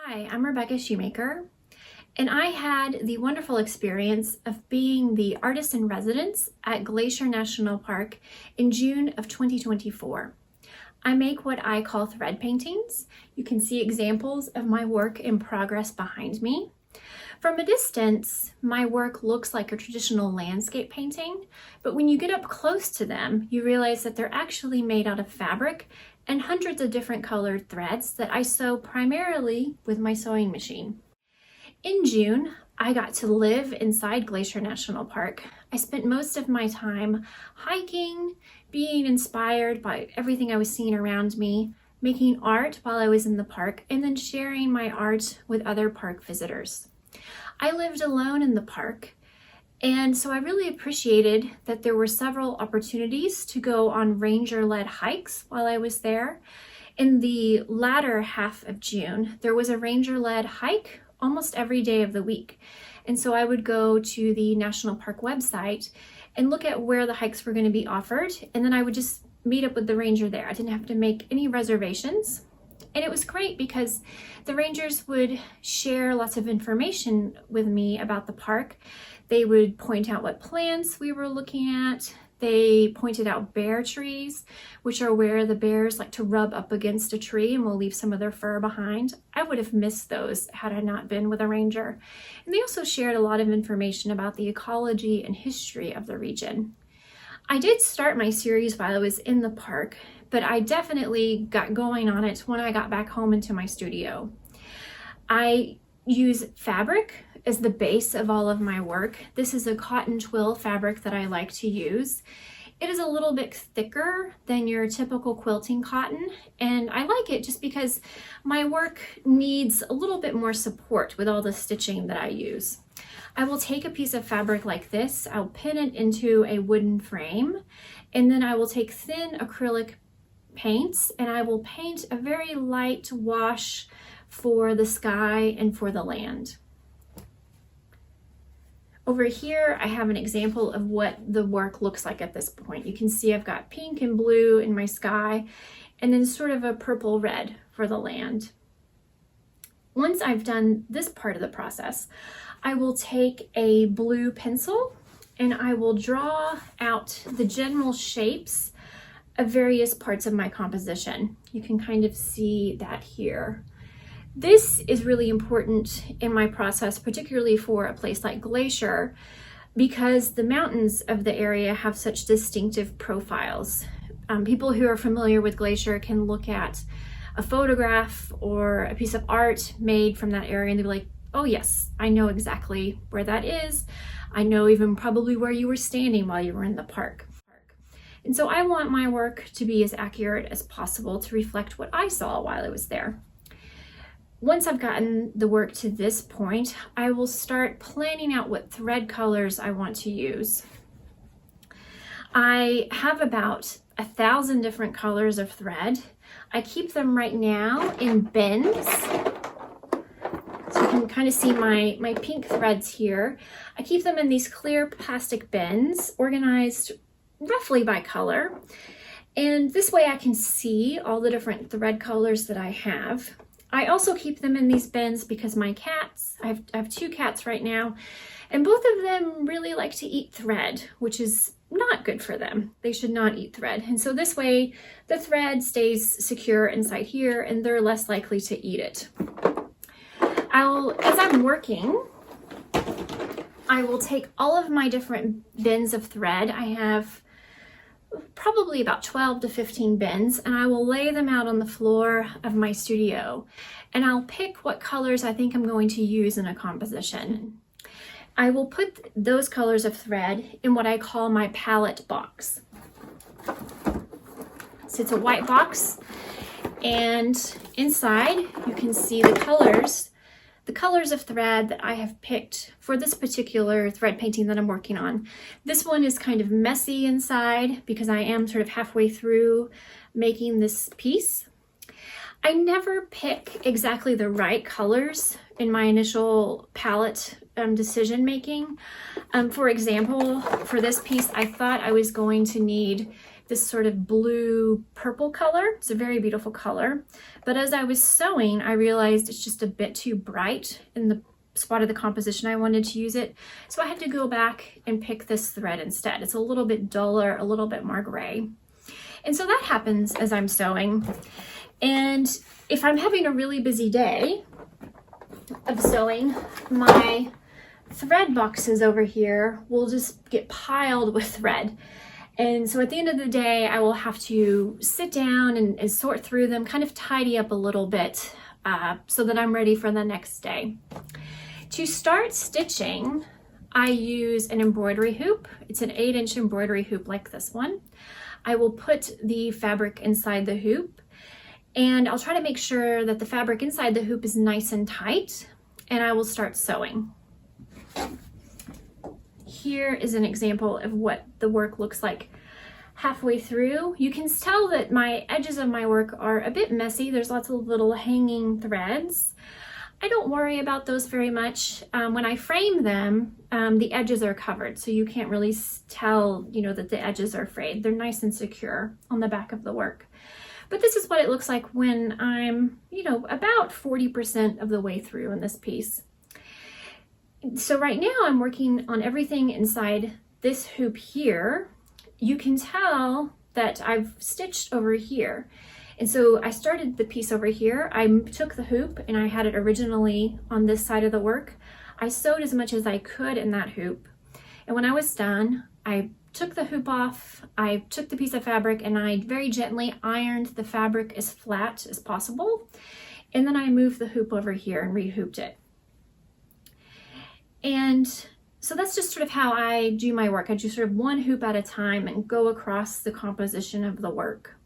Hi, I'm Rebecca Shewmaker, and I had the wonderful experience of being the artist in residence at Glacier National Park in June of 2024. I make what I call thread paintings. You can see examples of my work in progress behind me. From a distance, my work looks like a traditional landscape painting, but when you get up close to them, you realize that they're actually made out of fabric and hundreds of different colored threads that I sew primarily with my sewing machine. In June, I got to live inside Glacier National Park. I spent most of my time hiking, being inspired by everything I was seeing around me, making art while I was in the park, and then sharing my art with other park visitors. I lived alone in the park, and so I really appreciated that there were several opportunities to go on ranger-led hikes while I was there. In the latter half of June, there was a ranger-led hike almost every day of the week. And so I would go to the National Park website and look at where the hikes were going to be offered, and then I would just meet up with the ranger there. I didn't have to make any reservations. And it was great because the rangers would share lots of information with me about the park. They would point out what plants we were looking at. They pointed out bear trees, which are where the bears like to rub up against a tree and will leave some of their fur behind. I would have missed those had I not been with a ranger. And they also shared a lot of information about the ecology and history of the region. I did start my series while I was in the park, but I definitely got going on it when I got back home into my studio. I use fabric as the base of all of my work. This is a cotton twill fabric that I like to use. It is a little bit thicker than your typical quilting cotton, and I like it just because my work needs a little bit more support with all the stitching that I use. I will take a piece of fabric like this, I'll pin it into a wooden frame, and then I will take thin acrylic paints and I will paint a very light wash for the sky and for the land. Over here, I have an example of what the work looks like at this point. You can see I've got pink and blue in my sky, and then sort of a purple red for the land. Once I've done this part of the process, I will take a blue pencil and I will draw out the general shapes of various parts of my composition. You can kind of see that here. This is really important in my process, particularly for a place like Glacier, because the mountains of the area have such distinctive profiles. People who are familiar with Glacier can look at a photograph or a piece of art made from that area and they'll be like, oh yes, I know exactly where that is. I know even probably where you were standing while you were in the park. And so I want my work to be as accurate as possible to reflect what I saw while I was there. Once I've gotten the work to this point, I will start planning out what thread colors I want to use. I have about 1,000 different colors of thread. I keep them right now in bins. So you can kind of see my pink threads here. I keep them in these clear plastic bins, organized roughly by color. And this way I can see all the different thread colors that I have. I also keep them in these bins because my cats, I have 2 cats right now, and both of them really like to eat thread, which is not good for them. They should not eat thread. And so this way the thread stays secure inside here and they're less likely to eat it. As I'm working, I will take all of my different bins of thread. I have probably about 12 to 15 bins, and I will lay them out on the floor of my studio, and I'll pick what colors I think I'm going to use in a composition. I will put those colors of thread in what I call my palette box. So it's a white box, and inside you can see the colors of thread that I have picked for this particular thread painting that I'm working on. This one is kind of messy inside because I am sort of halfway through making this piece. I never pick exactly the right colors in my initial palette decision making. For example, for this piece, I thought I was going to need this sort of blue purple color. It's a very beautiful color. But as I was sewing, I realized it's just a bit too bright in the spot of the composition I wanted to use it. So I had to go back and pick this thread instead. It's a little bit duller, a little bit more gray. And so that happens as I'm sewing. And if I'm having a really busy day of sewing, my thread boxes over here will just get piled with thread. And so at the end of the day, I will have to sit down and sort through them, kind of tidy up a little bit so that I'm ready for the next day. To start stitching, I use an embroidery hoop. It's an 8-inch embroidery hoop like this one. I will put the fabric inside the hoop, and I'll try to make sure that the fabric inside the hoop is nice and tight, and I will start sewing. Here is an example of what the work looks like halfway through. You can tell that my edges of my work are a bit messy. There's lots of little hanging threads. I don't worry about those very much. When I frame them, the edges are covered, so you can't really tell, that the edges are frayed. They're nice and secure on the back of the work. But this is what it looks like when I'm, about 40% of the way through in this piece. So right now I'm working on everything inside this hoop here. You can tell that I've stitched over here. And so I started the piece over here. I took the hoop and I had it originally on this side of the work. I sewed as much as I could in that hoop. And when I was done, I took the hoop off, I took the piece of fabric and I very gently ironed the fabric as flat as possible. And then I moved the hoop over here and rehooped it. And so that's just sort of how I do my work. I do sort of one hoop at a time and go across the composition of the work.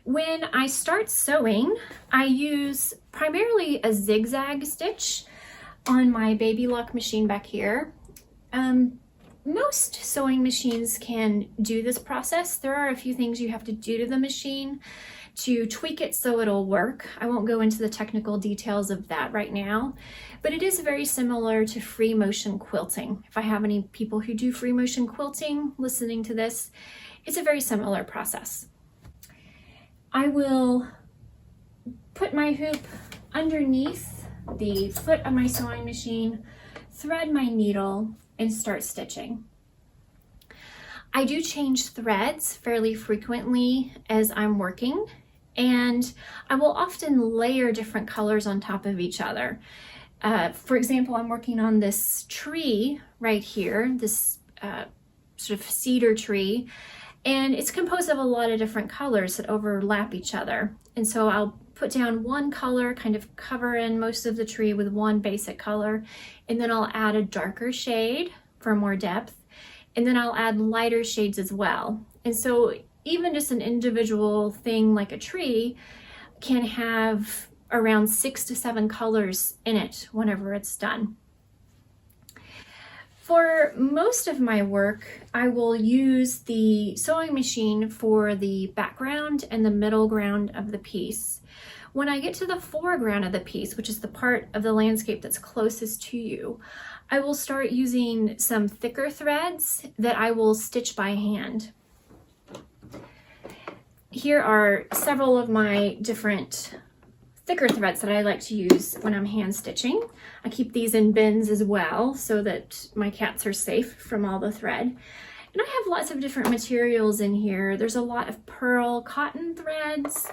When I start sewing, I use primarily a zigzag stitch on my baby lock machine back here. Most sewing machines can do this process. There are a few things you have to do to the machine to tweak it so it'll work. I won't go into the technical details of that right now, but it is very similar to free motion quilting. If I have any people who do free motion quilting listening to this, it's a very similar process. I will put my hoop underneath the foot of my sewing machine, thread my needle, and start stitching. I do change threads fairly frequently as I'm working, and I will often layer different colors on top of each other. For example, I'm working on this tree right here, this sort of cedar tree, and it's composed of a lot of different colors that overlap each other. And so I'll put down one color, kind of cover in most of the tree with one basic color, and then I'll add a darker shade for more depth, and then I'll add lighter shades as well. And so even just an individual thing like a tree can have around 6 to 7 colors in it whenever it's done. For most of my work, I will use the sewing machine for the background and the middle ground of the piece. When I get to the foreground of the piece, which is the part of the landscape that's closest to you, I will start using some thicker threads that I will stitch by hand. Here are several of my different thicker threads that I like to use when I'm hand stitching. I keep these in bins as well so that my cats are safe from all the thread. And I have lots of different materials in here. There's a lot of pearl cotton threads.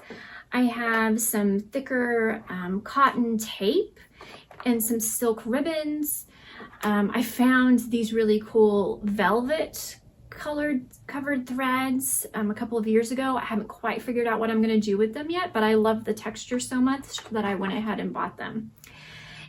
I have some thicker cotton tape and some silk ribbons. I found these really cool velvet covered threads a couple of years ago. I haven't quite figured out what I'm going to do with them yet, but I love the texture so much that I went ahead and bought them.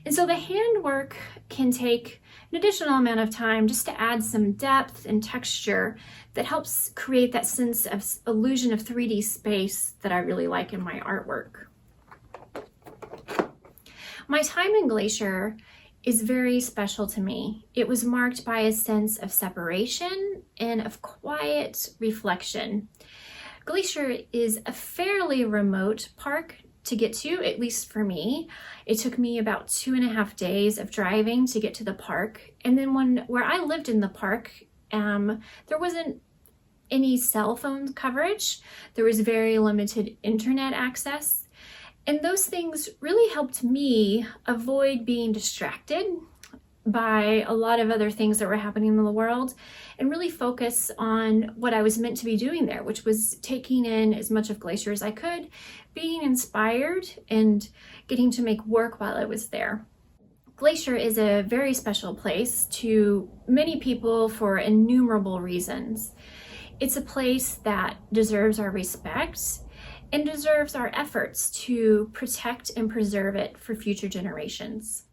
And so the handwork can take an additional amount of time just to add some depth and texture that helps create that sense of illusion of 3D space that I really like in my artwork. My time in Glacier is very special to me. It was marked by a sense of separation and of quiet reflection. Glacier is a fairly remote park to get to, at least for me. It took me about 2.5 days of driving to get to the park. And then where I lived in the park, there wasn't any cell phone coverage. There was very limited internet access. And those things really helped me avoid being distracted by a lot of other things that were happening in the world and really focus on what I was meant to be doing there, which was taking in as much of Glacier as I could, being inspired, and getting to make work while I was there. Glacier is a very special place to many people for innumerable reasons. It's a place that deserves our respect and deserves our efforts to protect and preserve it for future generations.